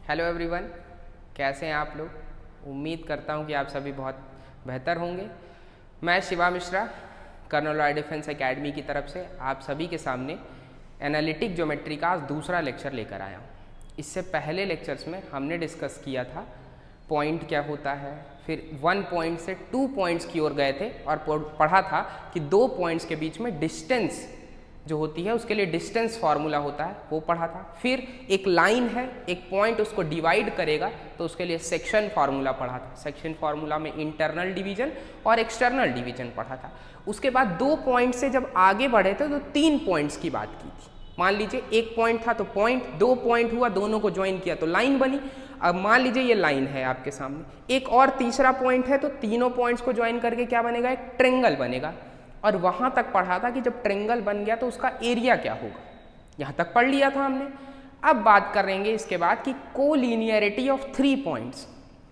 Hello everyone, कैसे हैं आप लोग। उम्मीद करता हूं कि आप सभी बहुत बेहतर होंगे। मैं Shiva Mishra colonel Roy defence academy की तरफ से आप सभी के सामने एनालिटिक ज्योमेट्री का आज दूसरा लेक्चर लेकर आया हूं। इससे पहले लेक्चर्स में हमने डिस्कस किया था पॉइंट क्या होता है, फिर 1 पॉइंट से 2 पॉइंट्स की ओर गए थे और पढ़ा था कि 2 पॉइंट्स के बीच में डिस्टेंस जो होती है उसके लिए डिस्टेंस फार्मूला होता है, वो पढ़ा था। फिर एक लाइन है, एक पॉइंट उसको डिवाइड करेगा तो उसके लिए सेक्शन फार्मूला पढ़ा था। सेक्शन फार्मूला में इंटरनल डिवीजन और एक्सटर्नल डिवीजन पढ़ा था। उसके बाद 2 पॉइंट से जब आगे बढ़े थे तो 3 पॉइंट्स की बात की थी। मान लीजिए एक पॉइंट था तो पॉइंट, 2 पॉइंट हुआ, दोनों को ज्वाइन किया तो लाइन बनी। अब मान लीजिए ये लाइन है आपके सामने, एक और तीसरा पॉइंट है तो तीनों पॉइंट्स को ज्वाइन करके क्या बनेगा, एक ट्रेंगल बनेगा। और वहां तक पढ़ा था कि जब ट्रेंगल बन गया तो उसका एरिया क्या होगा, यहां तक पढ़ लिया था हमने। अब बात करेंगे इसके बाद कि कोलिनियरिटी ऑफ 3 पॉइंट्स।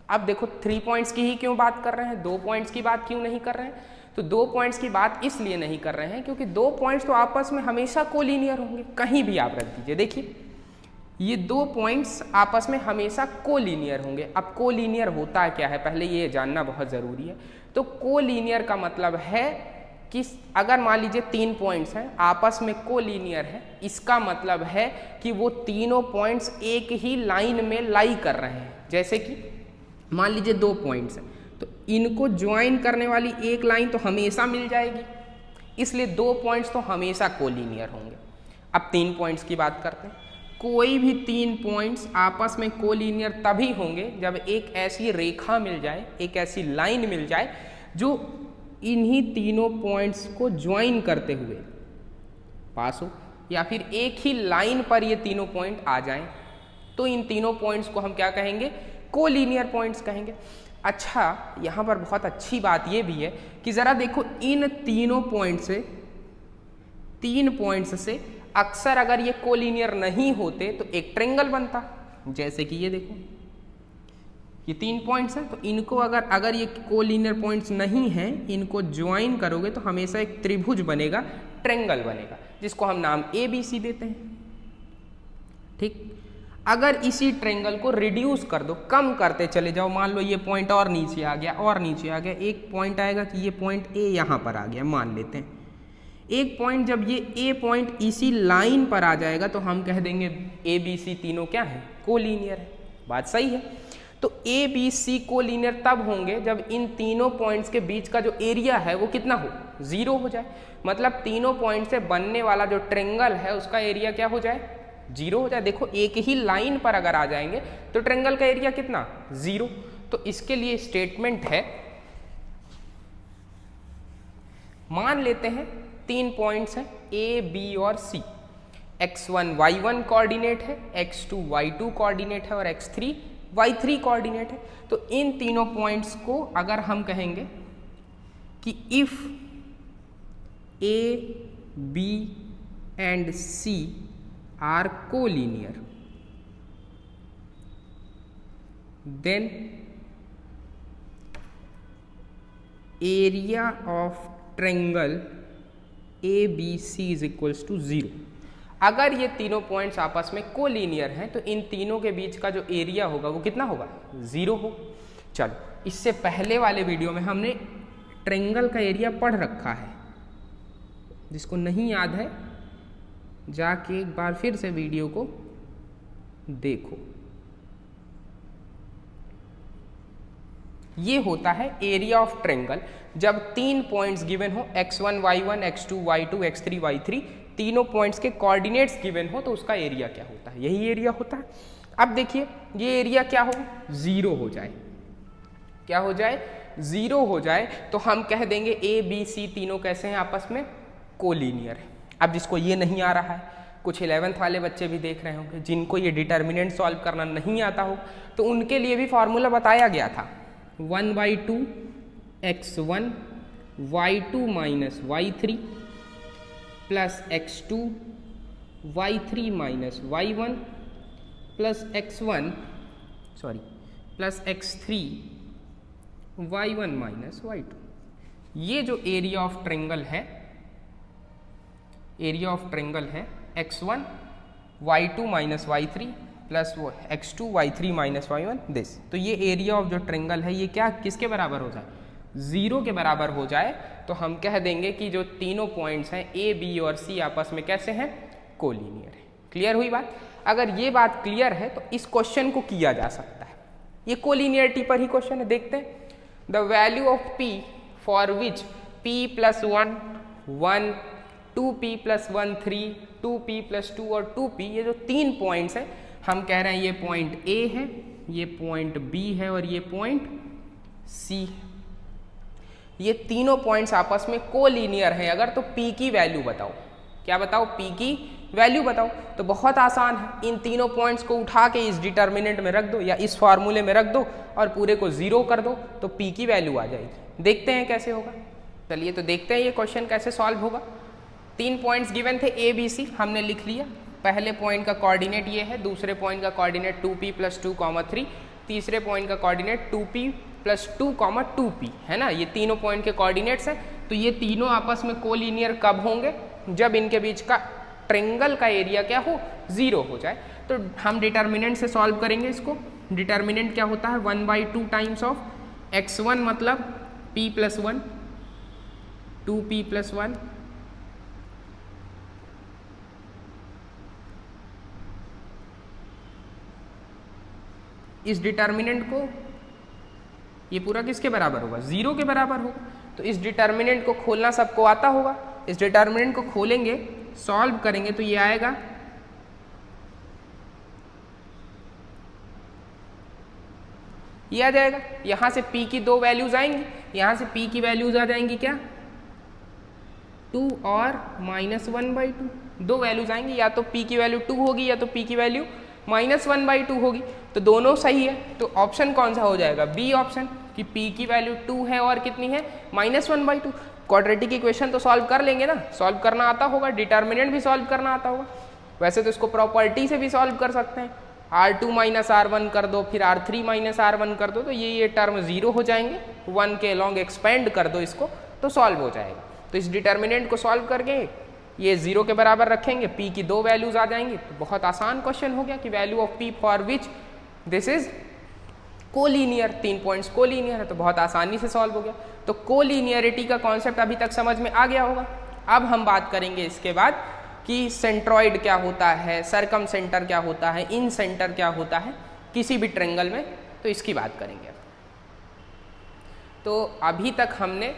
अब देखो 3 पॉइंट्स की ही क्यों बात कर रहे हैं, 2 पॉइंट्स की बात क्यों नहीं कर रहे हैं। तो 2 पॉइंट्स की बात इसलिए नहीं कर रहे हैं क्योंकि 2 पॉइंट्स तो आपस में हमेशा कोलिनियर होंगे, कहीं भी आप रख दीजिए। देखिए ये 2 पॉइंट्स आपस में हमेशा कोलिनियर होंगे। अब कोलिनियर होता क्या है, पहले ये जानना बहुत ज़रूरी है। तो कोलिनियर का मतलब है कि अगर मान लीजिए 3 पॉइंट्स हैं आपस में कोलिनियर है, इसका मतलब है कि वो तीनों पॉइंट्स एक ही लाइन में लाई कर रहे हैं। जैसे कि मान लीजिए 2 पॉइंट्स हैं तो इनको ज्वाइन करने वाली एक लाइन तो हमेशा मिल जाएगी, इसलिए 2 पॉइंट्स तो हमेशा कोलिनियर होंगे। अब 3 पॉइंट्स की बात करते हैं। कोई भी 3 पॉइंट्स आपस में कोलिनियर तभी होंगे जब एक ऐसी रेखा मिल जाए, एक ऐसी लाइन मिल जाए जो इन्हीं तीनों पॉइंट्स को ज्वाइन करते हुए पास हो, या फिर एक ही लाइन पर ये तीनों पॉइंट आ जाएं, तो इन तीनों पॉइंट्स को हम क्या कहेंगे, कोलिनियर पॉइंट्स कहेंगे। अच्छा, यहाँ पर बहुत अच्छी बात ये भी है कि ज़रा देखो इन तीनों पॉइंट से, 3 पॉइंट्स से अक्सर अगर ये कोलिनियर नहीं होते तो एक ट्रेंगल बनता। जैसे कि ये देखो ये 3 पॉइंट्स हैं तो इनको अगर ये कोलिनियर पॉइंट्स नहीं हैं, इनको ज्वाइन करोगे तो हमेशा एक त्रिभुज बनेगा, ट्रेंगल बनेगा, जिसको हम नाम ABC देते हैं। ठीक, अगर इसी ट्रेंगल को रिड्यूस कर दो, कम करते चले जाओ, मान लो ये पॉइंट और नीचे आ गया और नीचे आ गया, एक पॉइंट आएगा कि ये पॉइंट A यहाँ पर आ गया, मान लेते हैं। एक पॉइंट जब ये A पॉइंट इसी लाइन पर आ जाएगा तो हम कह देंगे ABC तीनों क्या है, कोलिनियर है। बात सही है। तो ABC कोलिनियर तब होंगे जब इन तीनों पॉइंट्स के बीच का जो एरिया है वो कितना हो, 0 हो जाए। मतलब तीनों पॉइंट से बनने वाला जो ट्रेंगल है उसका एरिया क्या हो जाए, 0 हो जाए। देखो एक ही लाइन पर अगर आ जाएंगे तो ट्रेंगल का एरिया कितना, 0। तो इसके लिए स्टेटमेंट है, मान लेते हैं 3 पॉइंट्स हैं A, B और C। x1 y1 कोऑर्डिनेट है, x2 y2 कोऑर्डिनेट है और x3 y3 कोऑर्डिनेट है। तो इन तीनों पॉइंट्स को अगर हम कहेंगे कि if A, B and C are collinear then area of triangle ABC is equals to 0। अगर ये तीनों पॉइंट्स आपस में कोलिनियर हैं तो इन तीनों के बीच का जो एरिया होगा वो कितना होगा, 0 हो। चलो, इससे पहले वाले वीडियो में हमने ट्रेंगल का एरिया पढ़ रखा है, जिसको नहीं याद है जाके एक बार फिर से वीडियो को देखो। ये होता है एरिया ऑफ ट्रेंगल जब 3 पॉइंट्स गिवन हो, x1 y1 x2 y2 x3 y3, तीनों पॉइंट्स के कोऑर्डिनेट्स गिवन हो तो उसका एरिया क्या होता है, यही एरिया होता है। अब देखिए ये एरिया क्या हो, 0 हो जाए। क्या हो जाए, 0 हो जाए तो हम कह देंगे ABC तीनों कैसे हैं, आपस में कोलिनियर है। अब जिसको ये नहीं आ रहा है, कुछ 11th वाले बच्चे भी देख रहे होंगे जिनको ये डिटर्मिनेंट सॉल्व करना नहीं आता हो, तो उनके लिए भी फॉर्मूला बताया गया था, 1/2 x1 y2 minus y3 plus x2 y3 minus y1 plus x3 y1 minus y2। ये जो एरिया ऑफ ट्रेंगल है, x1 y2 minus y3 plus वो x2 y3 minus y1 this. तो ये एरिया ऑफ जो ट्रेंगल है ये क्या किसके बराबर हो जाए, 0 के बराबर हो जाए तो हम कह देंगे कि जो तीनों पॉइंट्स हैं ए बी और सी आपस में कैसे हैं, कोलिनियर है। क्लियर हुई बात। अगर ये बात क्लियर है तो इस क्वेश्चन को किया जा सकता है, ये कोलिनियरिटी पर ही क्वेश्चन है। देखते हैं, the value of p for which p + 1 1 2p + 1 3 2p + 2 और 2p, ये जो तीन पॉइंट्स हैं हम कह रहे हैं ये पॉइंट A है, ये पॉइंट B है और ये पॉइंट C है। ये तीनों पॉइंट्स आपस में कोलिनियर हैं अगर, तो P की वैल्यू बताओ। क्या बताओ, P की वैल्यू बताओ। तो बहुत आसान है, इन तीनों पॉइंट्स को उठा के इस डिटर्मिनेंट में रख दो या इस फार्मूले में रख दो और पूरे को 0 कर दो तो P की वैल्यू आ जाएगी। देखते हैं कैसे होगा। चलिए तो देखते हैं ये क्वेश्चन कैसे सॉल्व होगा। तीन पॉइंट्स गिवन थे A B C, हमने लिख लिया। पहले पॉइंट का कोऑर्डिनेट ये है, दूसरे पॉइंट का कोऑर्डिनेट 2p + 2, 3, तीसरे पॉइंट का कोऑर्डिनेट 2p + 2, 2p है ना। ये तीनों पॉइंट के कोऑर्डिनेट्स हैं। तो ये तीनों आपस में कोलिनियर कब होंगे, जब इनके बीच का ट्रेंगल का एरिया क्या हो, 0 हो जाए। तो हम डिटर्मिनेंट से सॉल्व करेंगे इसको। डिटर्मिनेंट क्या होता है, 1/2 टाइम्स ऑफ x1 मतलब p + 1 2p + 1 इस डिटर्मिनेंट को, ये पूरा किसके बराबर होगा, 0 के बराबर होगा। तो इस डिटर्मिनेंट को खोलना सबको आता होगा। इस डिटर्मिनेंट को खोलेंगे, सॉल्व करेंगे तो ये आएगा ये आ जाएगा। यहां से p की दो वैल्यूज आएंगी, यहां से p की वैल्यूज आ जाएंगी क्या, 2 और -1/2। दो वैल्यूज आएंगी, या तो p की वैल्यू 2 होगी या तो p की वैल्यू -1/2 होगी। तो दोनों सही है। तो ऑप्शन कौन सा हो जाएगा, बी ऑप्शन, कि p की वैल्यू 2 है और कितनी है, -1/2। क्वाड्रेटिक इक्वेशन तो सॉल्व कर लेंगे ना, सॉल्व करना आता होगा, डिटर्मिनेंट भी सॉल्व करना आता होगा। वैसे तो इसको प्रॉपर्टी से भी सॉल्व कर सकते हैं, R2 - R1 कर दो, फिर R3 - R1 कर दो, तो ये टर्म 0 हो जाएंगे। 1 के लॉन्ग एक्सपेंड कर दो इसको तो सॉल्व हो जाएगा। तो इस डिटर्मिनेंट को सॉल्व करके ये 0 के बराबर रखेंगे, p की दो वैल्यूज आ जाएंगी। तो बहुत आसान क्वेश्चन हो गया कि value of p for which this is collinear, तीन पॉइंट्स कोलिनियर है, तो बहुत आसानी से सॉल्व हो गया। तो कोलिनियरिटी का कॉन्सेप्ट अभी तक समझ में आ गया होगा। अब हम बात करेंगे इसके बाद कि सेंट्रॉइड क्या होता है, सरकम सेंटर क्या होता है, इन सेंटर क्या होता है किसी भी ट्रेंगल में, तो इसकी बात करेंगे। तो अभी तक हमने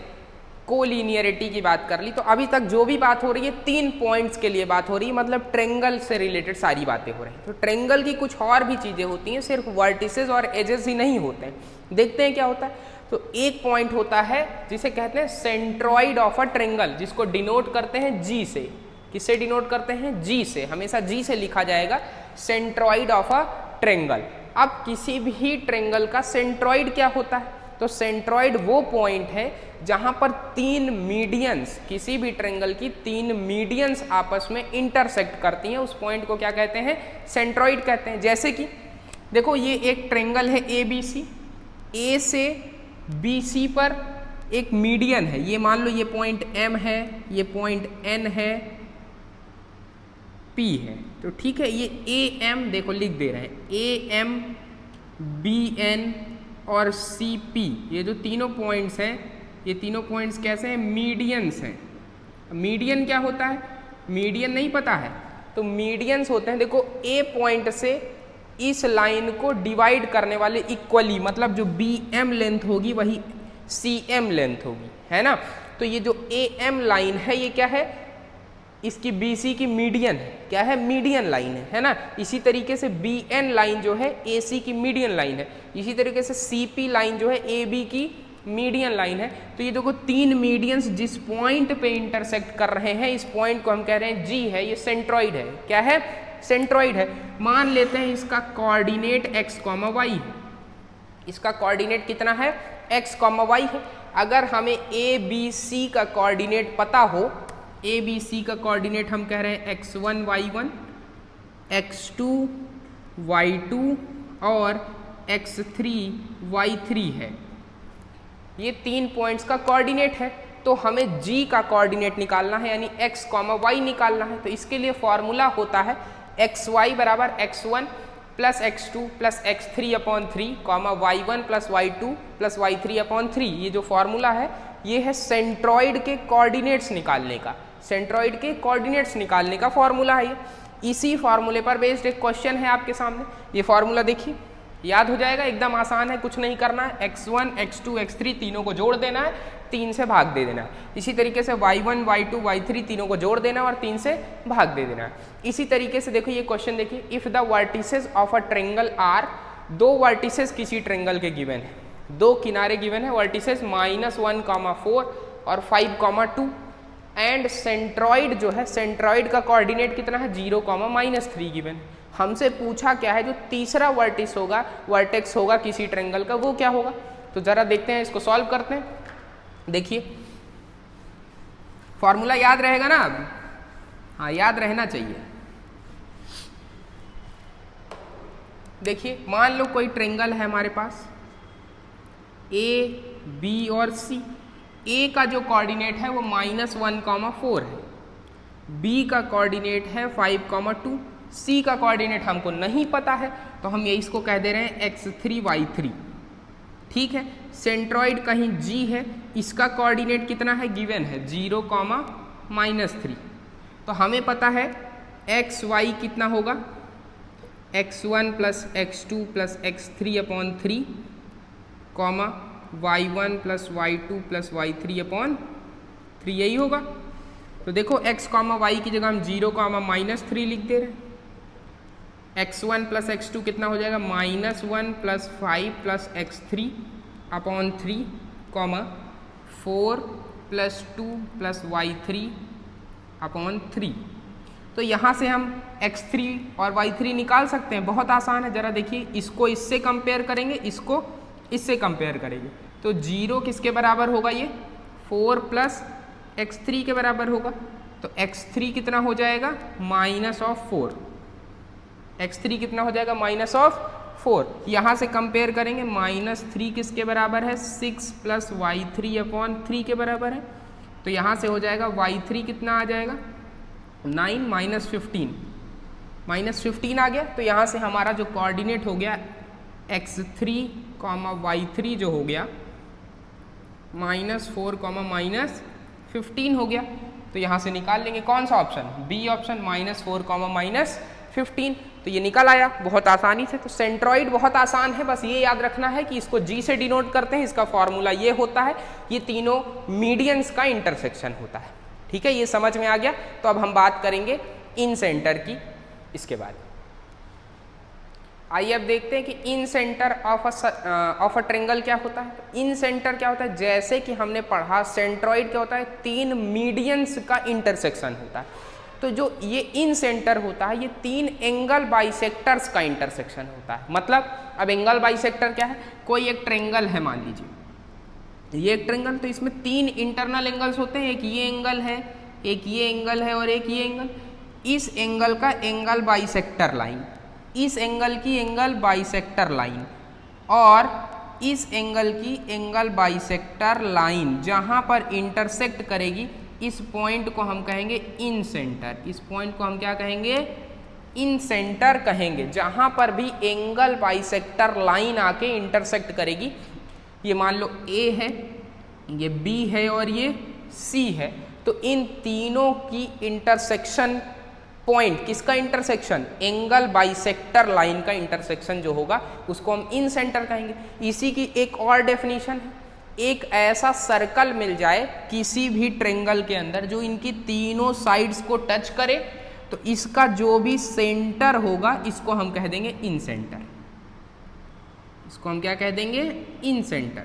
कोलिनियरिटी की बात कर ली। तो अभी तक जो भी बात हो रही है तीन पॉइंट्स के लिए बात हो रही है, मतलब ट्रेंगल से रिलेटेड सारी बातें हो रही हैं। तो ट्रेंगल की कुछ और भी चीज़ें होती हैं, सिर्फ वर्टिसेस और एजेस ही नहीं होते हैं। देखते हैं क्या होता है। तो एक पॉइंट होता है जिसे कहते हैं सेंट्रॉइड ऑफ अ ट्रेंगल, जिसको डिनोट करते हैं जी से। किससे डिनोट करते हैं, जी से, हमेशा जी से लिखा जाएगा, सेंट्रॉइड ऑफ अ ट्रेंगल। अब किसी भी ट्रेंगल का सेंट्रॉइड क्या होता है, तो सेंट्रॉइड वो पॉइंट है जहां पर तीन मीडियंस, किसी भी ट्रेंगल की तीन मीडियंस आपस में इंटरसेक्ट करती हैं, उस पॉइंट को क्या कहते हैं, सेंट्रॉइड कहते हैं। जैसे कि देखो ये एक ट्रेंगल है ए बी सी, ए से बी सी पर एक मीडियन है, ये मान लो ये पॉइंट एम है, ये पॉइंट एन है, पी है, तो ठीक है। ये ए एम देखो लिख दे रहे हैं, ए एम बी एन और सी पी, ये जो तीनों पॉइंट्स हैं, ये तीनों पॉइंट्स कैसे हैं, मीडियंस हैं। मीडियन क्या होता है, मीडियन नहीं पता है, तो मीडियंस होते हैं, देखो ए पॉइंट से इस लाइन को डिवाइड करने वाले इक्वली, मतलब जो बी एम लेंथ होगी वही सी एम लेंथ होगी, है ना। तो ये जो ए एम लाइन है ये क्या है, इसकी बी सी की मीडियन है, क्या है, मीडियन लाइन है ना। इसी तरीके से बी एन लाइन जो है ए सी की मीडियन लाइन है, इसी तरीके से सी पी लाइन जो है ए बी की मीडियन लाइन है। तो ये देखो तीन मीडियंस जिस पॉइंट पे इंटरसेक्ट कर रहे हैं, इस पॉइंट को हम कह रहे हैं जी है, ये सेंट्रॉइड है। क्या है, सेंट्रॉइड है। मान लेते हैं इसका कोऑर्डिनेट x, y है, इसका कोऑर्डिनेट कितना है, x, y है। अगर हमें ए बी सी का कोऑर्डिनेट पता हो, ए बी सी का कोऑर्डिनेट हम कह रहे हैं x1 y1, x2 y2 और x3 y3 है, ये तीन पॉइंट्स का कोऑर्डिनेट है। तो हमें g का कोऑर्डिनेट निकालना है, यानी x, y निकालना है। तो इसके लिए फॉर्मूला होता है xy बराबर x1 plus x2 plus x3 upon 3 comma y1 plus y2 plus y3 upon 3, ये जो फॉर्मूला है ये है सेंट्रॉइड के कोऑर्डिनेट्स निकालने का, सेंट्रॉइड के कोऑर्डिनेट्स निकालने का फॉर्मूला है ये। इसी फॉर्मूले पर बेस्ड एक क्वेश्चन है आपके सामने, ये फॉर्मूला देखिए याद हो जाएगा, एकदम आसान है, कुछ नहीं करना है, x1 x2 x3 तीनों को जोड़ देना है, 3 से भाग दे देना है। इसी तरीके से y1 y2 y3 तीनों को जोड़ देना है और 3 से भाग दे देना है। इसी तरीके से देखो ये क्वेश्चन देखिए, if the vertices of a triangle are, दो वर्टिसेस किसी ट्रायंगल के गिवन है, दो किनारे गिवन है, वर्टिसेस -1,4 और 5,2 एंड सेंट्रॉइड जो है, सेंट्रॉइड का कोऑर्डिनेट कितना है 0,-3 गिवन। हमसे पूछा क्या है जो तीसरा वर्टिस होगा, वर्टेक्स होगा किसी ट्रायंगल का, वो क्या होगा। तो जरा देखते हैं, इसको सॉल्व करते हैं। देखिए फॉर्मूला याद रहेगा ना, अब हाँ याद रहना चाहिए। देखिए मान लो कोई ट्रायंगल है हमारे पास ए बी और सी, ए का जो कोऑर्डिनेट है वो -1,4 है, बी का कोऑर्डिनेट है 5,2, सी का कोऑर्डिनेट हमको नहीं पता है तो हम ये इसको कह दे रहे हैं x3 y3, ठीक है। सेंट्रॉइड कहीं G है, इसका कोऑर्डिनेट कितना है गिवन है 0,-3, तो हमें पता है एक्स वाई कितना होगा x1 plus x2 plus x3 upon 3 comma y1 plus y2 plus y3 upon 3, यही होगा। तो देखो x कॉमा y की जगह हम 0,-3 लिख दे रहे हैं, x1 प्लस x2 कितना हो जाएगा -1 plus 5 plus x3 upon 3 comma 4 plus 2 plus y3 upon 3। तो यहाँ से हम x3 और y3 निकाल सकते हैं, बहुत आसान है। ज़रा देखिए, इसको इससे कंपेयर करेंगे, इसको इससे कंपेयर करेंगे, तो 0 किसके बराबर होगा, ये 4 प्लस x3 के बराबर होगा। तो x3 कितना हो जाएगा -4, x3 कितना हो जाएगा -4। यहाँ से कंपेयर करेंगे, -3 किसके बराबर है 6 प्लस y3 अपॉन 3 के बराबर है। तो यहाँ से हो जाएगा y3 कितना आ जाएगा 9 -15 आ गया। तो यहाँ से हमारा जो कोऑर्डिनेट हो गया x3, y3 जो हो गया -4, -15 हो गया। तो यहाँ से निकाल लेंगे कौन सा ऑप्शन, बी ऑप्शन, -4, -15। तो ये निकल आया बहुत आसानी से। तो सेंट्रॉइड बहुत आसान है, बस ये याद रखना है कि इसको जी से डिनोट करते हैं, इसका फॉर्मूला ये होता है, ये तीनों मीडियंस का इंटरसेक्शन होता है, ठीक है। ये समझ में आ गया। तो अब हम बात करेंगे इन सेंटर की। इसके बाद आइए अब देखते हैं कि इन सेंटर ऑफ अ ट्रायंगल क्या होता है। इन सेंटर क्या होता है, जैसे कि हमने पढ़ा सेंट्रॉइड क्या होता है, 3 मीडियंस का इंटरसेक्शन होता है। तो जो ये इन सेंटर होता है, ये 3 एंगल बाइसेक्टर्स का इंटरसेक्शन होता है। मतलब अब एंगल बाइसेक्टर क्या है, कोई एक ट्रायंगल है, मान लीजिए ये एक ट्रायंगल, तो इसमें 3 इंटरनल एंगल्स होते हैं, एक ये एंगल है, एक ये एंगल है और एक ये एंगल। इस एंगल का एंगल बाइसेक्टर लाइन, इस एंगल की एंगल बाइसेक्टर लाइन और इस एंगल की एंगल बाइसेक्टर लाइन जहां पर इंटरसेक्ट करेगी, इस पॉइंट को हम कहेंगे इन सेंटर। इस पॉइंट को हम क्या कहेंगे, इन सेंटर कहेंगे। जहां पर भी एंगल बाइसेक्टर लाइन आके इंटरसेक्ट करेगी, ये मान लो ए है, ये बी है और ये सी है, तो इन तीनों की इंटरसेक्शन पॉइंट, किसका इंटरसेक्शन, एंगल बाइसेक्टर लाइन का इंटरसेक्शन जो होगा उसको हम इन सेंटर कहेंगे। इसी की एक और डेफिनेशन है, एक ऐसा सर्कल मिल जाए किसी भी ट्रायंगल के अंदर जो इनकी तीनों साइड्स को टच करे, तो इसका जो भी सेंटर होगा इसको हम कह देंगे इन सेंटर। इसको हम क्या कह देंगे, इन सेंटर।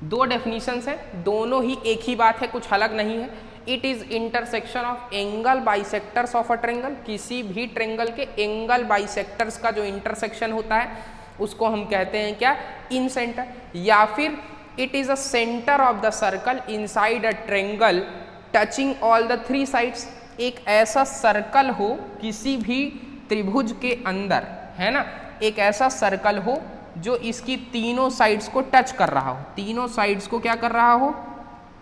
2 डेफिनेशंस है, दोनों ही एक ही बात है, कुछ अलग नहीं है। It is intersection of angle bisectors of a triangle. किसी भी ट्रायंगल के एंगल बाइसेक्टर्स का जो इंटरसेक्शन होता है उसको हम कहते हैं क्या, इन सेंटर। या फिर it is a centre of the circle inside a triangle touching all the 3 sides. एक ऐसा सर्कल हो किसी भी त्रिभुज के अंदर, है ना, एक ऐसा सर्कल हो जो इसकी तीनों साइड्स को टच कर रहा हो, तीनों साइड्स को क्या कर रहा हो,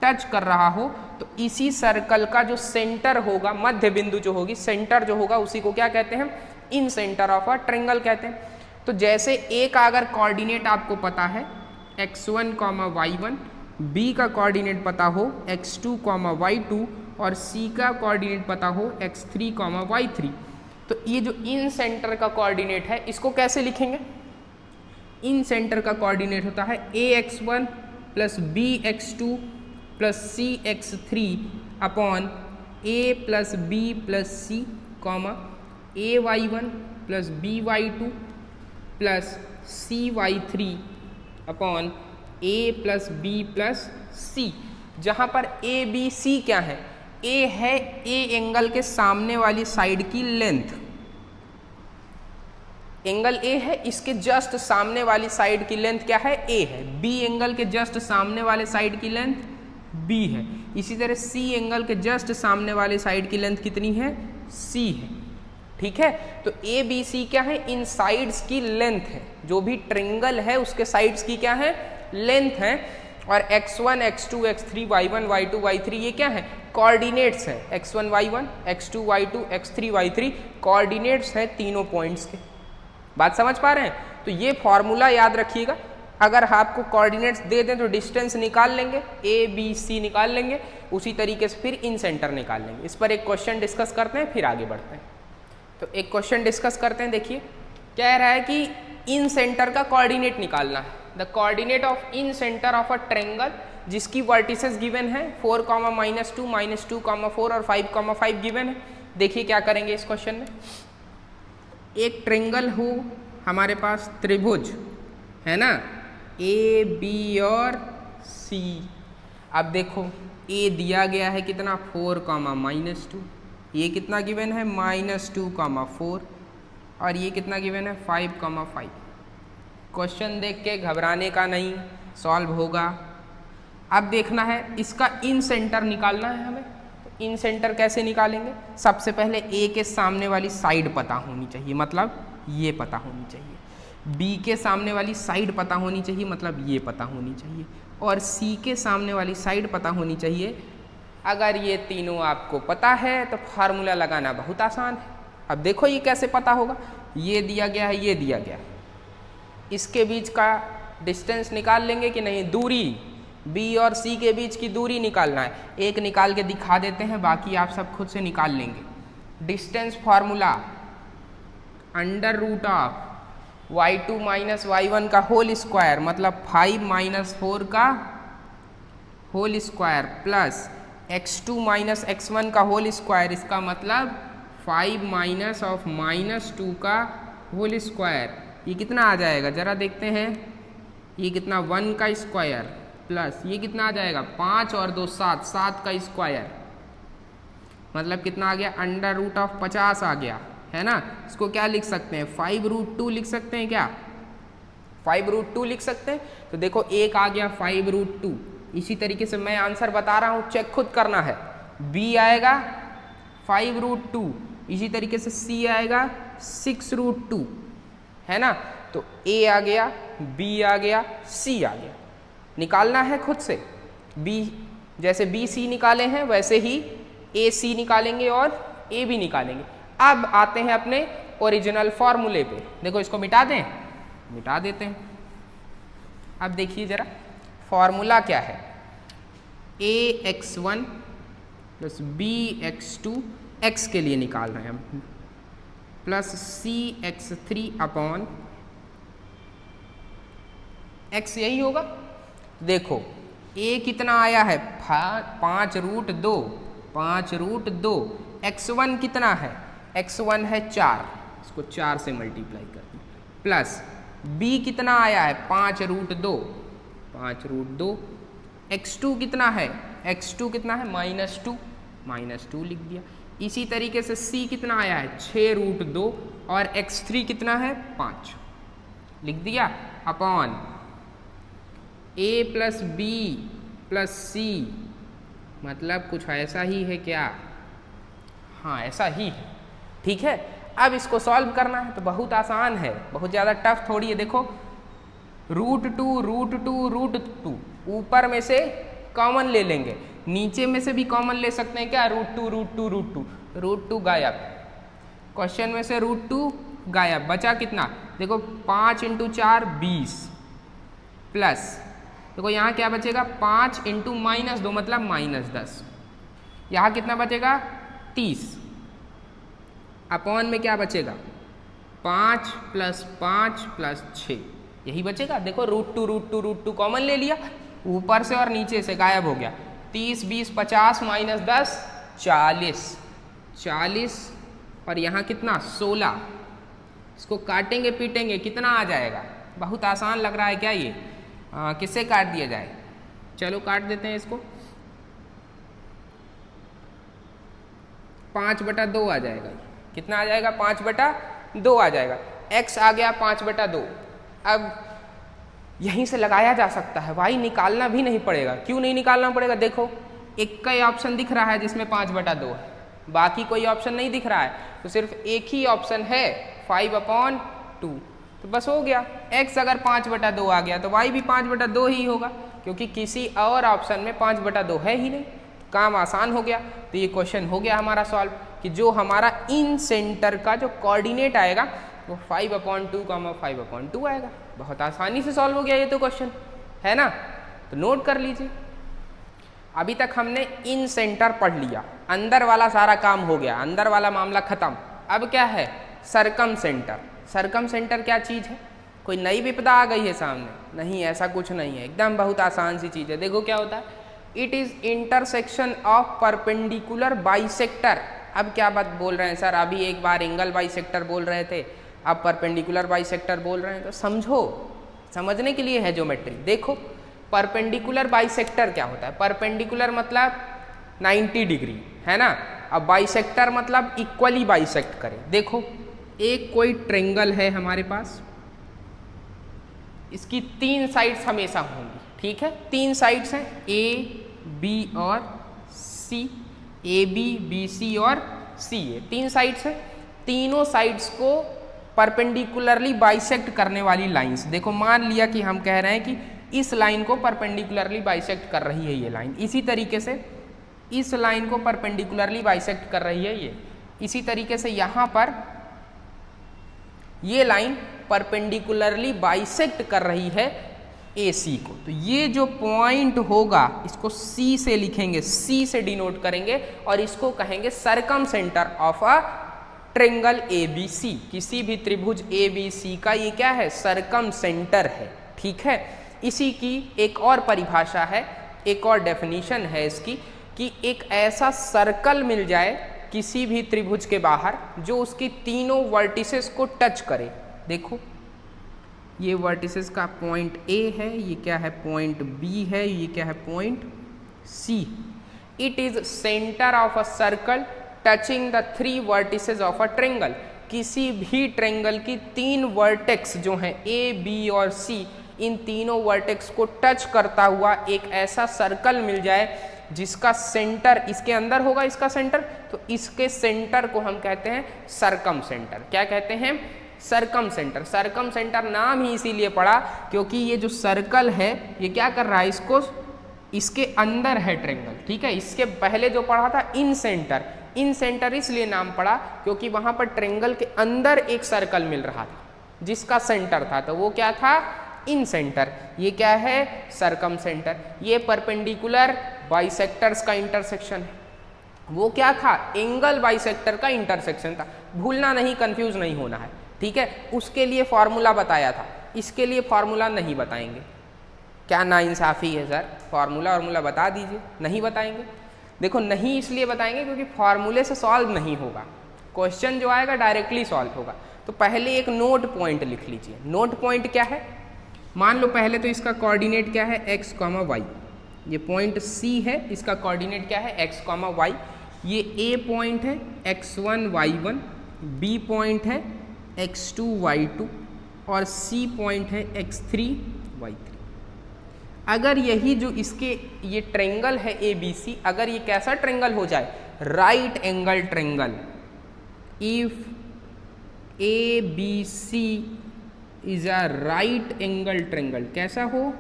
टच कर रहा हो। तो इसी सर्कल का जो सेंटर होगा, मध्य बिंदु जो होगी, सेंटर जो होगा, उसी को क्या कहते हैं, इन सेंटर ऑफ अ ट्रायंगल कहते हैं। तो जैसे ए का अगर कोऑर्डिनेट आपको पता है x1, y1, बी का कोऑर्डिनेट पता हो x2, y2 और सी का कोऑर्डिनेट पता हो x3, y3, तो ये जो इन सेंटर का कोऑर्डिनेट है इसको कैसे लिखेंगे? इन सेंटर का कोऑर्डिनेट होता है ax1 plus bx2 plus cx3 upon a plus b plus c comma ay1 plus by2 plus cy3 upon a plus b plus c, जहाँ पर a b c क्या है? a है a एंगल के सामने वाली साइड की लेंथ, एंगल ए है, इसके जस्ट सामने वाली साइड की लेंथ क्या है? ए है। बी एंगल के जस्ट सामने वाले साइड की लेंथ बी है। इसी तरह सी एंगल के जस्ट सामने वाले साइड की लेंथ कितनी है? सी है। ठीक है, तो ए बी सी क्या है? इन साइड्स की लेंथ है, जो भी ट्रायंगल है उसके साइड्स की क्या है? लेंथ है। और x1, x2, x3, y1, y2, y3 ये क्या है? कोऑर्डिनेट्स है। x1, y1, x2, y2, x3, y3 coordinates है तीनों पॉइंट्स के। बात समझ पा रहे हैं? तो ये फॉर्मूला याद रखिएगा। अगर आपको कोऑर्डिनेट्स दे दें तो डिस्टेंस निकाल लेंगे, ए बी सी निकाल लेंगे, उसी तरीके से फिर इन सेंटर निकाल लेंगे। इस पर एक क्वेश्चन डिस्कस करते हैं, फिर आगे बढ़ते हैं। तो एक क्वेश्चन डिस्कस करते हैं। देखिए कह रहा है कि इन सेंटर का कोऑर्डिनेट निकालना है। The coordinate of in centre of a triangle जिसकी वर्टिसेस गिवन है 4, -2, -2, 4 और 5, 5 गिवन है। देखिए क्या करेंगे इस क्वेश्चन में। एक ट्रायंगल हो हमारे पास, त्रिभुज है ना, ए बी और सी। अब देखो ए दिया गया है कितना? 4, -2, ये कितना गिवन है? -2, 4 और ये कितना गिवन है? 5, 5। क्वेश्चन देख के घबराने का नहीं, सॉल्व होगा। अब देखना है इसका इन सेंटर निकालना है हमें। तो इन सेंटर कैसे निकालेंगे? सबसे पहले ए के सामने वाली साइड पता होनी चाहिए, मतलब ये पता होनी चाहिए। बी के सामने वाली साइड पता होनी चाहिए, मतलब ये पता होनी चाहिए। और सी के सामने वाली साइड पता होनी चाहिए। अगर ये तीनों आपको पता है तो फार्मूला लगाना बहुत आसान है। अब देखो ये कैसे पता होगा। ये दिया गया है, ये दिया गया है, इसके बीच का डिस्टेंस निकाल लेंगे कि नहीं? दूरी, बी और सी के बीच की दूरी निकालना है। एक निकाल के दिखा देते हैं, बाकी आप सब खुद से निकाल लेंगे। Distance formula √of y2 minus y1 का होल स्क्वायर, मतलब 5 - 4 का whole square plus x2 minus x1 का होल स्क्वायर, इसका मतलब 5 -2 का होल स्क्वायर। ये कितना आ जाएगा जरा देखते हैं। ये कितना? 1 का स्क्वायर प्लस ये कितना आ जाएगा? 5 और 2 7, 7 का स्क्वायर, मतलब कितना आ गया? √ऑफ 50 आ गया, है ना। इसको क्या लिख सकते हैं? 5√2 लिख सकते हैं क्या? 5√2 लिख सकते हैं। तो देखो एक आ गया 5√2। इसी तरीके से मैं आंसर बता रहा हूँ, चेक खुद करना है। बी आएगा 5√2, इसी तरीके से सी आएगा 6√2, है ना। तो ए आ गया, बी आ गया, सी आ गया। निकालना है खुद से। बी जैसे बी सी निकाले हैं वैसे ही ए सी निकालेंगे और ए बी निकालेंगे। अब आते हैं अपने ओरिजिनल फॉर्मूले पे। देखो इसको मिटा दें, मिटा देते हैं। अब देखिए जरा फॉर्मूला क्या है। ax1 प्लस bx2 x के लिए निकाल रहे हैं हम, प्लस cx3 अपॉन x, यही होगा। देखो a कितना आया है? 5√2, 5√2। x1 कितना है? x1 है 4, इसको 4 से मल्टीप्लाई कर दी, प्लस b कितना आया है? 5√2, 5√2। x2 कितना है? x2 कितना है? -2 लिख दिया। इसी तरीके से c कितना आया है? 6√2 और x3 कितना है? 5 लिख दिया, upon a plus b plus c, मतलब कुछ ऐसा ही है क्या? हाँ ऐसा ही है। ठीक है, अब इसको सॉल्व करना है तो बहुत आसान है, बहुत ज़्यादा टफ थोड़ी है। देखो √2 ऊपर में से कॉमन ले लेंगे, नीचे में से भी कॉमन ले सकते हैं क्या? √2 √2 गायब, क्वेश्चन में से √2 गायब, बचा कितना? देखो 5 × 4 20 प्लस देखो यहाँ क्या बचेगा 5 × -2 मतलब -10। यहाँ कितना बचेगा 30 अपॉन में क्या बचेगा 5 + 5 + 6 यही बचेगा। देखो √2 कॉमन ले लिया, ऊपर से और नीचे से गायब हो गया। 30 20 50 -10 40 और यहाँ कितना 16। इसको काटेंगे पीटेंगे कितना आ जाएगा? बहुत आसान लग रहा है क्या ये? किससे काट दिया जाए? चलो काट देते हैं इसको। 5/2 आ जाएगा। कितना आ जाएगा? 5/2 आ जाएगा। x आ गया 5/2। अब यहीं से लगाया जा सकता है, y निकालना भी नहीं पड़ेगा। क्यों नहीं निकालना पड़ेगा? देखो एक का ही ऑप्शन दिख रहा है जिसमें 5/2 है, बाकी कोई ऑप्शन नहीं दिख रहा है, तो सिर्फ एक ही ऑप्शन है 5/2। तो बस हो गया। x अगर 5/2 आ गया तो y भी 5/2 ही होगा, क्योंकि किसी और ऑप्शन में 5/2 है ही नहीं। काम आसान हो गया। तो ये क्वेश्चन हो गया हमारा सॉल्व कि जो हमारा इन सेंटर का जो कोऑर्डिनेट आएगा वो 5/2, 5/2 आएगा। बहुत आसानी से सॉल्व हो गया ये तो क्वेश्चन, है ना? तो नोट कर लीजिए। अभी तक हमने इन सेंटर पढ़ लिया, अंदर वाला सारा काम हो गया, अंदर वाला मामला खत्म। अब क्या है? सरकम सेंटर। सरकम सेंटर क्या चीज़ है? कोई नई विपदा आ गई है सामने? नहीं, ऐसा कुछ नहीं है, एकदम बहुत आसान सी चीज़ है। देखो क्या होता है, it is intersection of perpendicular bisector. अब क्या बात बोल रहे हैं सर? अभी एक बार एंगल बाइसेक्टर बोल रहे थे, अब परपेंडिकुलर बाइसेक्टर बोल रहे हैं, तो समझो, समझने के लिए है ज्योमेट्री। देखो परपेंडिकुलर बाइसेक्टर क्या होता है? परपेंडिकुलर मतलब 90 डिग्री, है ना? अब बाइसेक्टर मतलब इक्वली बाइसेक्ट करे। देखो एक कोई ट्रेंगल है हमारे पास, इसकी 3 साइड्स हमेशा होंगी, ठीक है? 3 साइड्स हैं A, B और C, AB, BC और CA, 3 साइड्स हैं। तीनों साइड्स को परपेंडिकुलरली बाइसेक्ट करने वाली लाइंस। देखो मान लिया कि हम कह रहे हैं कि इस लाइन को परपेंडिकुलरली बाइसेक्ट कर रही है ये लाइन, इसी तरीके से इस लाइन को परपेंडिकुलरली बाइसेक्ट कर रही है ये, इसी तरीके से यहाँ पर ये लाइन परपेंडिकुलरली बाइसेक्ट कर रही है AC को। तो ये जो पॉइंट होगा इसको C से लिखेंगे, C से डिनोट करेंगे और इसको कहेंगे circumcentre of a triangle ABC। किसी भी त्रिभुज ABC का ये क्या है? सरकम सेंटर है, ठीक है? इसी की एक और परिभाषा है, एक और डेफिनेशन है इसकी, कि एक ऐसा सर्कल मिल जाए किसी भी त्रिभुज के बाहर जो उसकी तीनों वर्टिसेस को टच करे। देखो ये वर्टिसेस का पॉइंट A है, ये क्या है? पॉइंट B है, ये क्या है? Point C। It is centre of a circle touching the 3 vertices of a triangle. किसी भी ट्रेंगल की 3 वर्टेक्स जो हैं A, B और C, इन तीनों वर्टेक्स को टच करता हुआ एक ऐसा सर्कल मिल जाए जिसका सेंटर इसके अंदर होगा, इसका सेंटर, तो इसके सेंटर को हम कहते हैं सरकम सेंटर। क्या कहते हैं? सरकम सेंटर। सरकम सेंटर नाम ही इसीलिए पड़ा क्योंकि ये जो सर्कल है ये क्या कर रहा है? इसको, इसके अंदर है ट्रेंगल, ठीक है? इसके पहले जो पढ़ा था इन सेंटर, इन सेंटर इसलिए नाम पड़ा क्योंकि वहां पर ट्रेंगल के अंदर एक सर्कल मिल रहा था जिसका सेंटर था, तो वो क्या था? इन सेंटर। ये क्या है? सरकम सेंटर। ये परपेंडिकुलर बाइसेक्टर्स का इंटरसेक्शन है। वो क्या था? एंगल बाइसेक्टर का इंटरसेक्शन था। भूलना नहीं, कंफ्यूज नहीं होना है, ठीक है? उसके लिए फॉर्मूला बताया था, इसके लिए फॉर्मूला नहीं बताएंगे। क्या नाइंसाफ़ी है सर? फॉर्मूला बता दीजिए। नहीं बताएंगे। देखो नहीं इसलिए बताएंगे क्योंकि फॉर्मूले से सॉल्व नहीं होगा, क्वेश्चन जो आएगा डायरेक्टली सॉल्व होगा। तो पहले एक नोट पॉइंट लिख लीजिए। नोट पॉइंट क्या है? मान लो पहले तो इसका कोऑर्डिनेट क्या है? x, y। ये पॉइंट C है, इसका कोऑर्डिनेट क्या है? x, y। ये A पॉइंट है x1, y1, B पॉइंट है x2, y2 और C पॉइंट है x3, y3। अगर यही जो इसके ये ट्रेंगल है ABC, अगर ये कैसा ट्रेंगल हो जाए? Right angle triangle. If ABC is a right angle triangle, कैसा हो?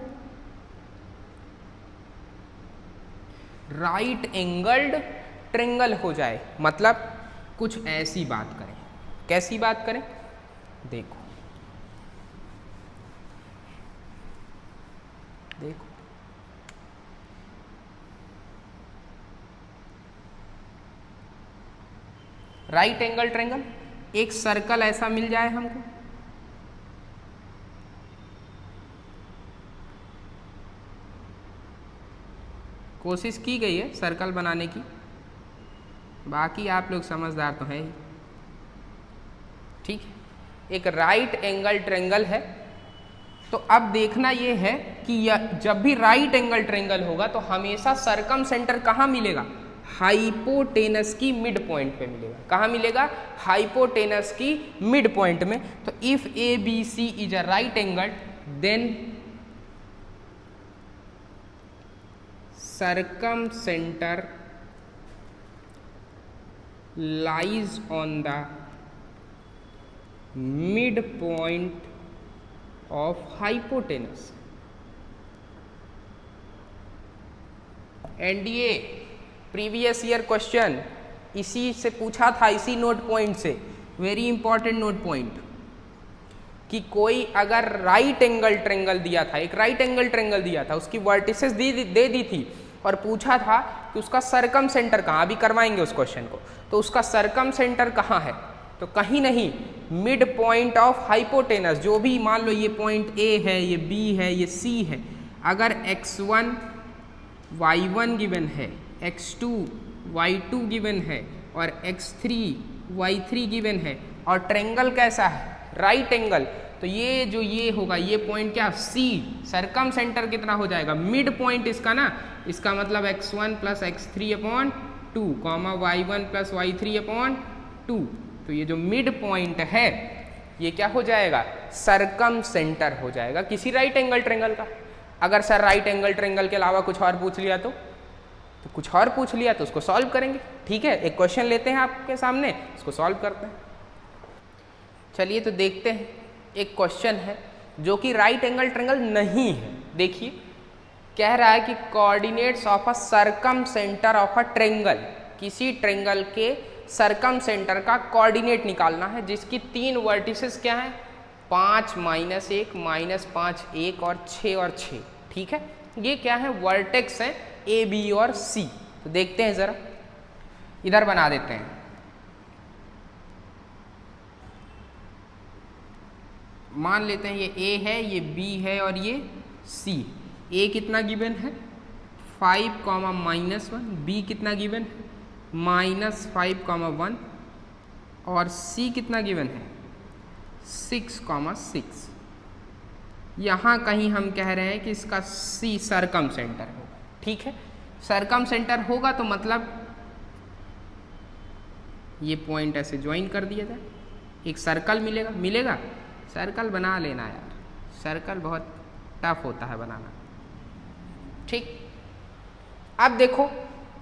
राइट एंगल्ड ट्रेंगल हो जाए। मतलब कुछ ऐसी बात करें, कैसी बात करें, देखो देखो राइट एंगल ट्रायंगल, एक सर्कल ऐसा मिल जाए हमको, कोशिश की गई है सर्कल बनाने की, बाकी आप लोग समझदार तो हैं ही, ठीक है। एक राइट एंगल ट्रायंगल है, तो अब देखना ये है कि जब भी राइट एंगल ट्रायंगल होगा तो हमेशा सरकम सेंटर कहाँ मिलेगा, हाइपोटेनस की मिड पॉइंट पे मिलेगा। कहाँ मिलेगा, हाइपोटेनस की मिड पॉइंट में। तो if a B c is a right angle then circumcentre lies on the midpoint of hypotenuse, and ये प्रीवियस ईयर क्वेश्चन इसी से पूछा था, इसी नोट पॉइंट से, वेरी इंपॉर्टेंट नोट पॉइंट, कि कोई अगर राइट एंगल ट्रायंगल दिया था, एक राइट एंगल ट्रायंगल दिया था, उसकी वर्टिसेस दे दी थी और पूछा था कि उसका सरकम सेंटर कहाँ, अभी करवाएंगे उस क्वेश्चन को, तो उसका सरकम सेंटर कहाँ है, तो कहीं नहीं, मिड पॉइंट ऑफ हाइपोटेनस, जो भी मान लो ये पॉइंट ए है, ये बी है, ये सी है, अगर x1 y1 गिवन है, x2 y2 गिवन है और x3 y3 गिवन है और ट्रायंगल कैसा है, राइट एंगल, तो ये जो ये होगा, ये पॉइंट क्या, C, सरकम सेंटर कितना हो जाएगा, मिड पॉइंट इसका ना, इसका मतलब x1 plus x3 upon 2 comma y1 plus y3 upon 2, तो ये जो मिड पॉइंट है ये क्या हो जाएगा, सरकम सेंटर हो जाएगा किसी राइट एंगल ट्रायंगल का। अगर सर राइट एंगल ट्रायंगल के अलावा कुछ और पूछ लिया तो कुछ और पूछ लिया तो उसको सॉल्व करेंगे, ठीक है। एक क्वेश्चन लेते हैं आपके सामने, इसको सॉल्व करते हैं। चलिए तो देखते हैं, एक क्वेश्चन है जो कि राइट एंगल ट्रायंगल नहीं है। देखिए कह रहा है कि coordinates of a circumcentre of a triangle, किसी ट्रायंगल के सरकम सेंटर का कोऑर्डिनेट निकालना है जिसकी 3 वर्टिसेस क्या है, 5 -1 -5 1 और 6, ठीक है। ये क्या है, वर्टेक्स है ए बी और सी। तो देखते हैं जरा, इधर बना देते हैं, मान लेते हैं ये ए है, ये बी है और ये सी। ए कितना गिवन है, 5, -1, बी कितना गिवन है, -5, 1 और सी कितना गिवन है, 6, 6। यहाँ कहीं हम कह रहे हैं कि इसका सी सरकम सेंटर होगा, ठीक है। सरकम सेंटर होगा तो मतलब ये पॉइंट ऐसे ज्वाइन कर दिया जाए, एक सर्कल मिलेगा। सर्कल बना लेना यार, सर्कल बहुत टफ होता है बनाना, ठीक। अब देखो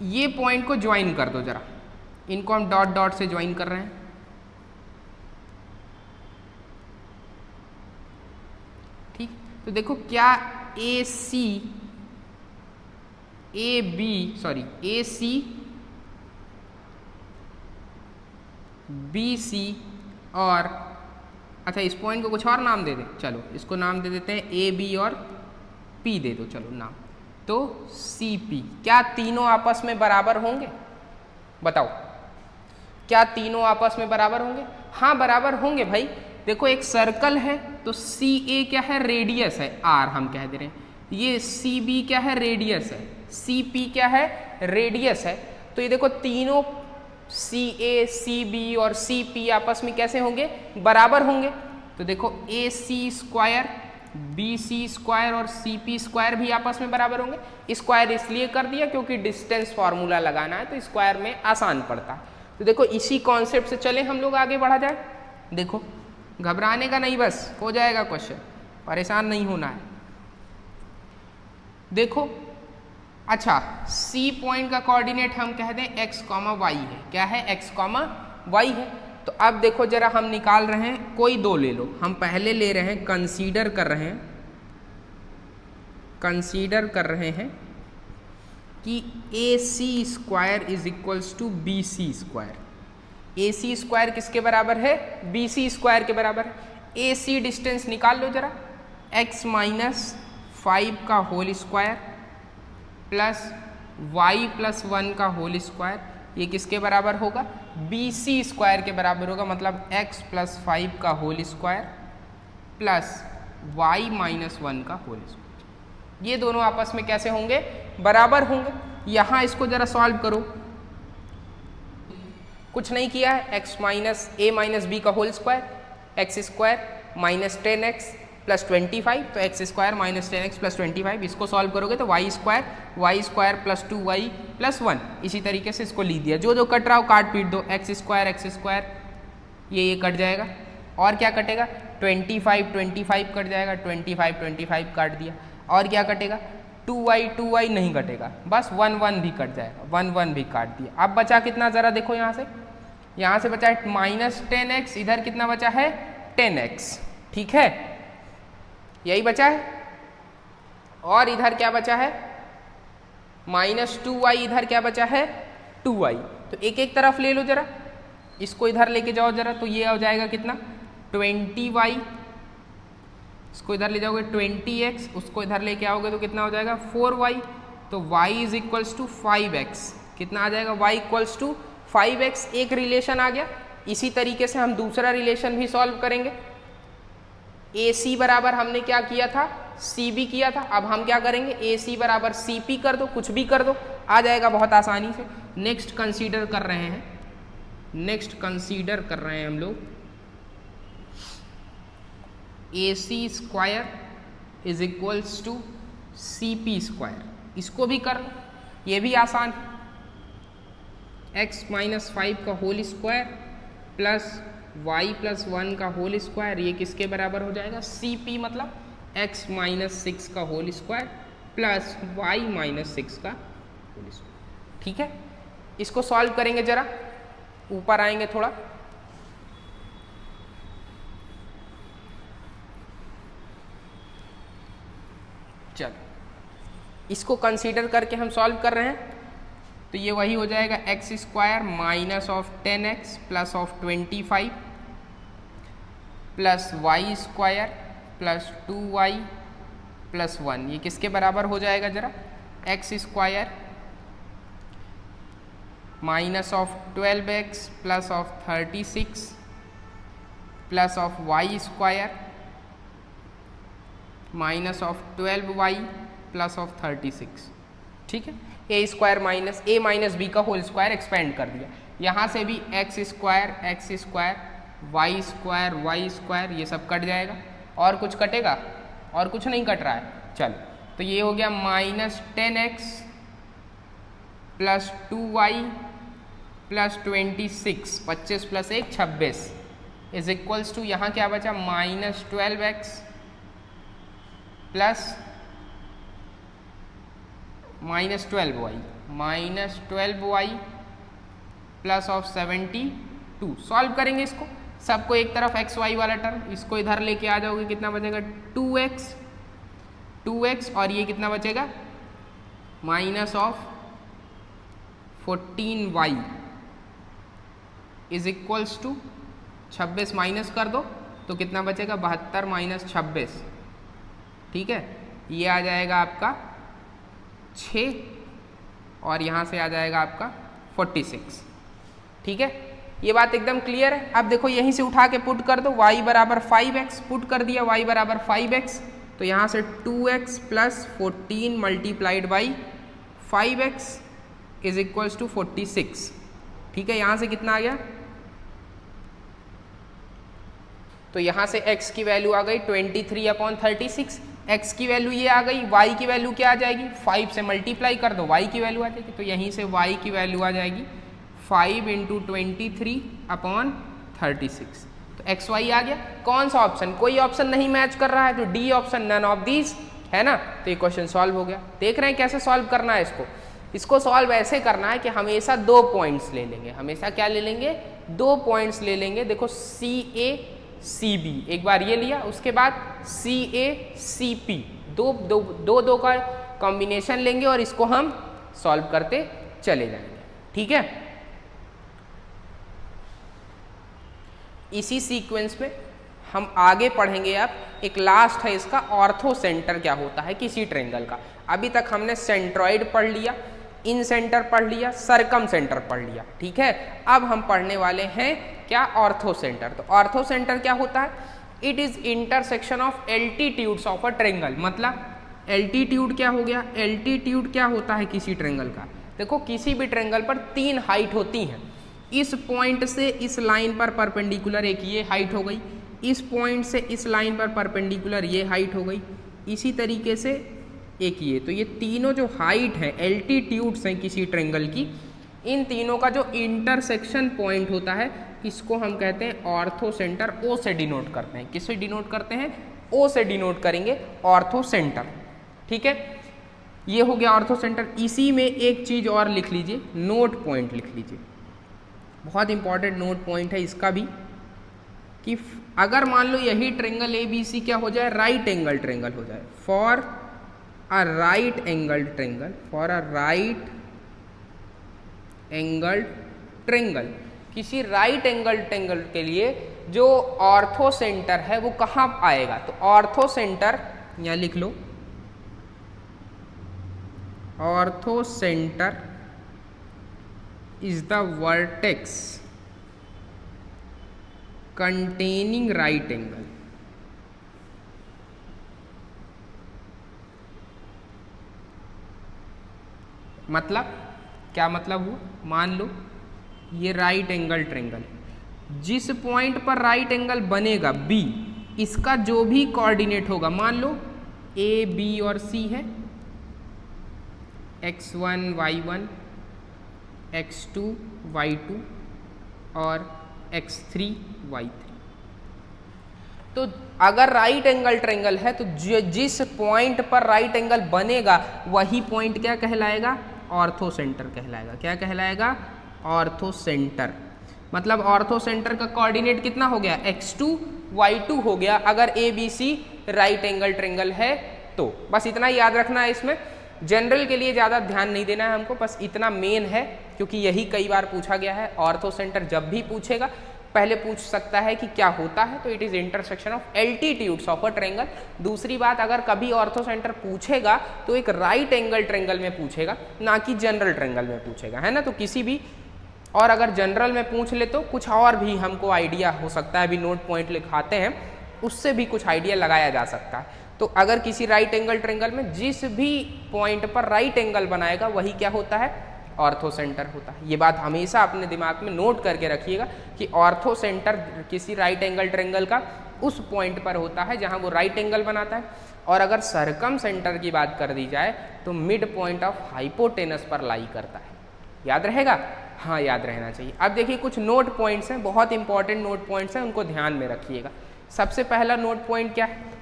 ये पॉइंट को ज्वाइन कर दो जरा, इनको हम डॉट डॉट से ज्वाइन कर रहे हैं, ठीक। तो देखो क्या ए सी बी सी और अच्छा इस पॉइंट को कुछ और नाम दे दें, चलो इसको नाम दे देते हैं ए बी और पी दे दो, चलो नाम, तो सी पी। क्या तीनों आपस में बराबर होंगे, बताओ क्या तीनों आपस में बराबर होंगे? हाँ बराबर होंगे भाई। देखो एक सर्कल है तो सी ए क्या है, रेडियस है, आर हम कह दे रहे हैं, ये सी बी क्या है, रेडियस है, सी पी क्या है, रेडियस है। तो ये देखो तीनों सी ए सी बी और सी पी आपस में कैसे होंगे, बराबर होंगे। तो देखो ए c square B c square और सी पी स्क्वायर भी आपस में बराबर होंगे। स्क्वायर इसलिए कर दिया क्योंकि डिस्टेंस फार्मूला लगाना है तो स्क्वायर में आसान पड़ता है। तो देखो इसी कॉन्सेप्ट से चले हम लोग आगे बढ़ा जाए। देखो घबराने का नहीं, बस हो जाएगा क्वेश्चन, परेशान नहीं होना है। देखो अच्छा सी पॉइंट का कोऑर्डिनेट हम कह दें x, y है। क्या है, x, y है। तो अब देखो जरा हम निकाल रहे हैं, कोई दो ले लो, हम पहले ले रहे हैं, कंसीडर कर रहे हैं कि a c square is equals to b c square. A c square किसके बराबर है, बी सी स्क्वायर के बराबर है। ए सी डिस्टेंस निकाल लो जरा, x माइनस 5 का whole square plus y plus 1 का होल स्क्वायर, ये किसके बराबर होगा, बी सी स्क्वायर के बराबर होगा, मतलब x प्लस 5 का whole square plus y minus 1 का होल स्क्वायर। ये दोनों आपस में कैसे होंगे, बराबर होंगे। यहाँ इसको जरा सॉल्व करो, कुछ नहीं किया है, x minus a minus b का whole square, x square minus 10x plus 25, तो x square minus 10x plus 25, इसको सॉल्व करोगे तो Y square plus 2y plus 1, इसी तरीके से इसको लिख दिया। जो जो कट रहा हो काट पीट दो, एक्स स्क्वायर ये कट जाएगा, और क्या कटेगा, 25 कट जाएगा, 25 काट दिया, और क्या कटेगा, 2y नहीं कटेगा, बस 1 भी कट जाएगा, 1 भी काट दिया। अब बचा कितना, ज़रा देखो यहाँ से बचा है माइनस 10x, इधर कितना बचा है 10x, ठीक है, यही बचा है। और इधर क्या बचा है माइनस 2y, इधर क्या बचा है 2y, तो एक एक तरफ ले लो जरा, इसको इधर लेके जाओ जरा, तो ये हो जाएगा कितना 20y, इसको इधर ले जाओगे 20x, उसको इधर लेके आओगे तो कितना हो जाएगा 4y, तो y is equals to 5x, कितना आ जाएगा y इक्वल्स टू 5x, एक रिलेशन आ गया। इसी तरीके से हम दूसरा रिलेशन भी सॉल्व करेंगे। ए सी बराबर हमने क्या किया था, सी बी किया था, अब हम क्या करेंगे, ए सी बराबर सी पी कर दो, कुछ भी कर दो, आ जाएगा बहुत आसानी से। नेक्स्ट कंसीडर कर रहे हैं हम लोग a c square is equals to c p square, इसको भी कर लो, ये भी आसान है। एक्स माइनस 5 का whole square plus y plus 1 का होल स्क्वायर, ये किसके बराबर हो जाएगा, सी पी, मतलब x माइनस 6 का whole square plus y minus 6 का होल स्क्वायर, ठीक है। इसको सॉल्व करेंगे, जरा ऊपर आएंगे थोड़ा, चलो इसको कंसीडर करके हम सॉल्व कर रहे हैं, तो ये वही हो जाएगा x square minus of 10x plus of 25 plus y square plus 2y plus 1, ये किसके बराबर हो जाएगा जरा, x square minus of 12x plus of 36 plus of y square minus of 12y plus of 36, ठीक है। A square minus a minus b का whole square expand कर दिया, यहाँ से भी एक्स स्क्वायर वाई स्क्वायर ये सब कट जाएगा, और कुछ कटेगा, और कुछ नहीं कट रहा है, चलो तो ये हो गया minus 10x plus 2y plus 26, 25 plus 1 26 is equals to, यहाँ क्या बचा minus 12x plus minus 12y plus of 72। Solve करेंगे इसको, सबको एक तरफ एक्स वाई वाला टर्म, इसको इधर लेके आ जाओगे, कितना बचेगा 2x, और ये कितना बचेगा minus of 14y is equals to 26 minus कर दो तो कितना बचेगा 72 माइनस 26, ठीक है, ये आ जाएगा आपका 6, और यहाँ से आ जाएगा आपका 46, ठीक है। ये बात एकदम क्लियर है। अब देखो यहीं से उठा के पुट कर दो, y बराबर 5x, पुट कर दिया y बराबर 5x, तो यहाँ से 2x plus 14 multiplied by 5x is equals to 46, ठीक है। यहाँ से कितना आ गया, तो यहाँ से x की वैल्यू आ गई 23/36, x की वैल्यू ये आ गई, y की वैल्यू क्या आ जाएगी, 5 से मल्टीप्लाई कर दो, y की वैल्यू आ जाएगी, तो यहीं से y की वैल्यू आ जाएगी 5 × 23/36, तो एक्स वाई आ गया। कौन सा ऑप्शन, कोई ऑप्शन नहीं मैच कर रहा है, तो D option none of these है ना, तो ये क्वेश्चन सॉल्व हो गया। देख रहे हैं कैसे सॉल्व करना है इसको सॉल्व ऐसे करना है कि हमेशा 2 पॉइंट्स ले लेंगे, हमेशा क्या ले लेंगे, 2 पॉइंट्स ले लेंगे। देखो CA CB एक बार ये लिया, उसके बाद CA CP, दो का कॉम्बिनेशन लेंगे और इसको हम सॉल्व करते चले जाएंगे, ठीक है। इसी सीक्वेंस में हम आगे पढ़ेंगे। अब एक लास्ट है इसका, ऑर्थो सेंटर क्या होता है किसी ट्रायंगल का। अभी तक हमने सेंट्रॉइड पढ़ लिया, इन सेंटर पढ़ लिया, सरकम सेंटर पढ़ लिया, ठीक है। अब हम पढ़ने वाले हैं क्या, ऑर्थो सेंटर। तो ऑर्थो सेंटर क्या होता है, it is intersection of altitudes of a triangle. मतलब एल्टीट्यूड क्या हो गया, एल्टीट्यूड क्या होता है किसी ट्रायंगल का। देखो किसी भी ट्रायंगल पर 3 हाइट होती हैं। इस पॉइंट से इस लाइन पर परपेंडिकुलर एक ये हाइट हो गई, इस पॉइंट से इस लाइन पर परपेंडिकुलर ये हाइट हो गई, इसी तरीके से एक ये। तो ये तीनों जो हाइट है, एल्टीट्यूड्स हैं किसी ट्रायंगल की, इन तीनों का जो इंटरसेक्शन पॉइंट होता है इसको हम कहते हैं ऑर्थो सेंटर। ओ से डिनोट करते हैं। किससे डिनोट करते हैं, ओ से डिनोट करेंगे ऑर्थो सेंटर, ठीक है। ये हो गया ऑर्थो सेंटर। इसी में एक चीज और लिख लीजिए, नोट पॉइंट लिख लीजिए, बहुत इंपॉर्टेंट नोट पॉइंट है इसका भी, कि अगर मान लो यही ट्रायंगल ए बी सी क्या हो जाए, राइट एंगल ट्रायंगल हो जाए, for a right angle triangle, for a right angle triangle, किसी राइट एंगल ट्रायंगल के लिए जो ऑर्थो सेंटर है वो कहाँ आएगा। तो ऑर्थो सेंटर यहाँ लिख लो, orthocentre is the vertex containing right angle। मतलब क्या मतलब हुआ, मान लो ये राइट एंगल ट्रायंगल, जिस पॉइंट पर राइट एंगल बनेगा बी, इसका जो भी कोऑर्डिनेट होगा, मान लो ए बी और सी है, x1 y1 x2 y2 और x3 y3। तो अगर राइट एंगल ट्रायंगल है तो जिस पॉइंट पर राइट एंगल बनेगा वही पॉइंट क्या कहलाएगा, ऑर्थो सेंटर कहलाएगा। क्या कहलाएगा, ऑर्थो सेंटर। मतलब ऑर्थो सेंटर का कोऑर्डिनेट कितना हो गया, x2 y2 हो गया अगर A B C right angle triangle है तो। बस इतना याद रखना है, इसमें जनरल के लिए ज़्यादा ध्यान नहीं देना है हमको, बस इतना मेन है क्योंकि यही कई बार पूछा गया है। ऑर्थो सेंटर जब भी पूछेगा पहले पूछ सकता है कि क्या होता है, तो it is intersection of altitudes of a triangle. दूसरी बात, अगर कभी ऑर्थो सेंटर पूछेगा तो एक राइट एंगल ट्रायंगल में पूछेगा, ना कि जनरल ट्रायंगल में पूछेगा, है ना। तो किसी भी, और अगर जनरल में पूछ ले तो कुछ और भी हमको आइडिया हो सकता है, अभी नोट पॉइंट लिखाते हैं उससे भी कुछ आइडिया लगाया जा सकता है। तो अगर किसी राइट एंगल ट्रायंगल में जिस भी पॉइंट पर राइट एंगल बनाएगा वही क्या होता है, ऑर्थो सेंटर होता है। ये बात हमेशा अपने दिमाग में नोट करके रखिएगा कि ऑर्थो सेंटर किसी राइट एंगल ट्रायंगल का उस पॉइंट पर होता है जहां वो राइट एंगल बनाता है। और अगर सरकम सेंटर की बात कर दी जाए तो मिड पॉइंट ऑफ हाइपोटेनस पर लाई करता है। याद रहेगा, हाँ याद रहना चाहिए। अब देखिए कुछ नोट पॉइंट्स हैं, बहुत इंपॉर्टेंट नोट पॉइंट्स हैं, उनको ध्यान में रखिएगा। सबसे पहला नोट पॉइंट क्या है,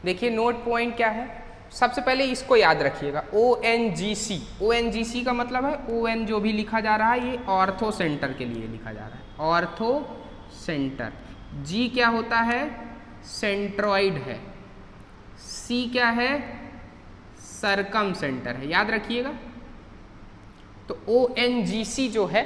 देखिए नोट पॉइंट क्या है, सबसे पहले इसको याद रखिएगा, ONGC। ONGC का मतलब है, ON जो भी लिखा जा रहा है ये ऑर्थो सेंटर के लिए लिखा जा रहा है, ऑर्थो सेंटर। G क्या होता है, सेंट्रॉइड है। C क्या है, सरकम सेंटर है, याद रखिएगा। तो ONGC जो है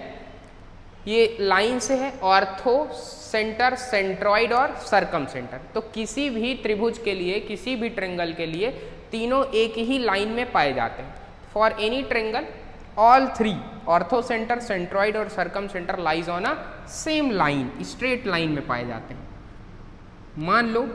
ये लाइन से है, ऑर्थो सेंटर, सेंट्रॉइड और सरकम सेंटर। तो किसी भी त्रिभुज के लिए, किसी भी ट्रायंगल के लिए तीनों एक ही लाइन में पाए जाते हैं। For any triangle all three, orthocentre, centroid और circumcentre lies on a same line, straight line में पाए जाते हैं। मान लो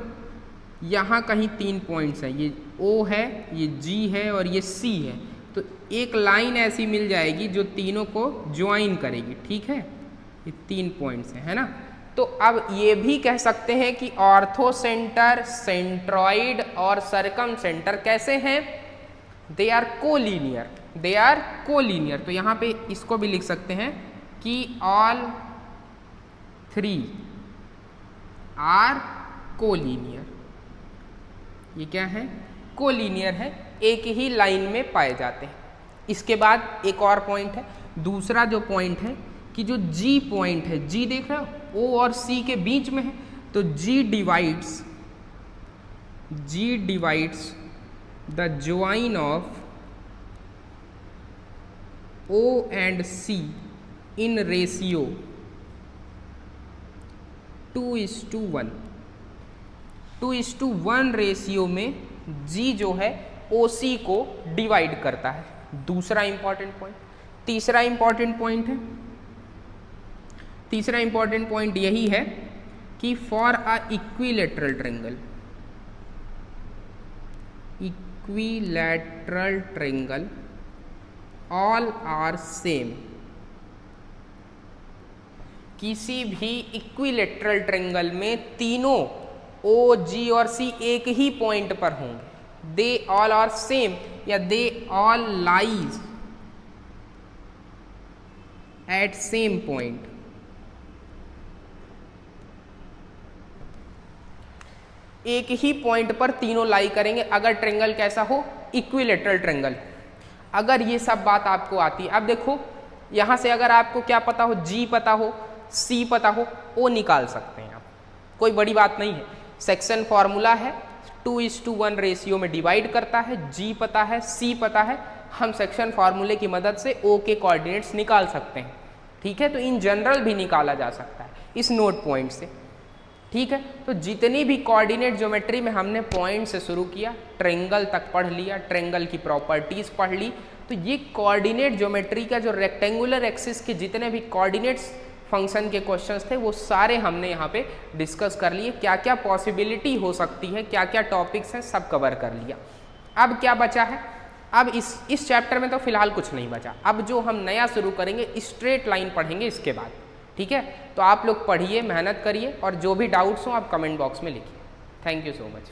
यहाँ कहीं 3 पॉइंट्स हैं, ये O है, ये G है और ये C है, तो एक लाइन ऐसी मिल जाएगी जो तीनों को ज्वाइन करेगी, ठीक है। ये 3 पॉइंट्स हैं, है ना। तो अब ये भी कह सकते हैं कि ऑर्थो सेंटर, सेंट्रॉइड और सरकम सेंटर कैसे हैं, they are collinear, they are collinear. तो यहाँ पे इसको भी लिख सकते हैं कि ऑल 3 आर कोलिनियर। ये क्या है, कोलिनियर है, एक ही लाइन में पाए जाते हैं। इसके बाद एक और पॉइंट है, दूसरा जो पॉइंट है कि जो G पॉइंट है, G देख रहे हो O और C के बीच में है, तो G divides the join of O and C in ratio 2:1, 2:1 ratio में G जो है OC को डिवाइड करता है। दूसरा इंपॉर्टेंट पॉइंट। तीसरा इंपॉर्टेंट पॉइंट है, तीसरा इंपॉर्टेंट पॉइंट यही है कि for a equilateral triangle, equilateral triangle all are same, किसी भी इक्विलैटरल ट्रायंगल में तीनों ओ, जी और सी एक ही पॉइंट पर होंगे, दे ऑल आर सेम या they all lies at same point. एक ही पॉइंट पर तीनों लाई करेंगे अगर ट्रायंगल कैसा हो, इक्विलैटरल ट्रायंगल। अगर ये सब बात आपको आती है, अब देखो यहां से अगर आपको क्या पता हो, जी पता हो, सी पता हो, ओ निकाल सकते हैं आप, कोई बड़ी बात नहीं है। सेक्शन फॉर्मूला है 2:1 रेशियो में डिवाइड करता है, जी पता है, सी पता है, हम सेक्शन फॉर्मूले की मदद से ओ के कोऑर्डिनेट्स निकाल सकते हैं। ठीक है, तो इन जनरल भी निकाला जा सकता है इस नोट पॉइंट से। ठीक है, तो जितनी भी कोऑर्डिनेट ज्योमेट्री में हमने पॉइंट से शुरू किया, ट्रायंगल तक पढ़ लिया, ट्रायंगल की प्रॉपर्टीज पढ़ ली, तो ये कोऑर्डिनेट ज्योमेट्री का जो रेक्टेंगुलर एक्सिस के जितने भी कोऑर्डिनेट्स फंक्शन के क्वेश्चंस थे वो सारे हमने यहाँ पे डिस्कस कर लिए। क्या क्या पॉसिबिलिटी हो सकती है, क्या क्या टॉपिक्स हैं, सब कवर कर लिया। अब क्या बचा है, अब इस चैप्टर में तो फिलहाल कुछ नहीं बचा। अब जो हम नया शुरू करेंगे स्ट्रेट लाइन पढ़ेंगे इसके बाद। ठीक है, तो आप लोग पढ़िए, मेहनत करिए और जो भी डाउट्स हो आप कमेंट बॉक्स में लिखिए। Thank you so much.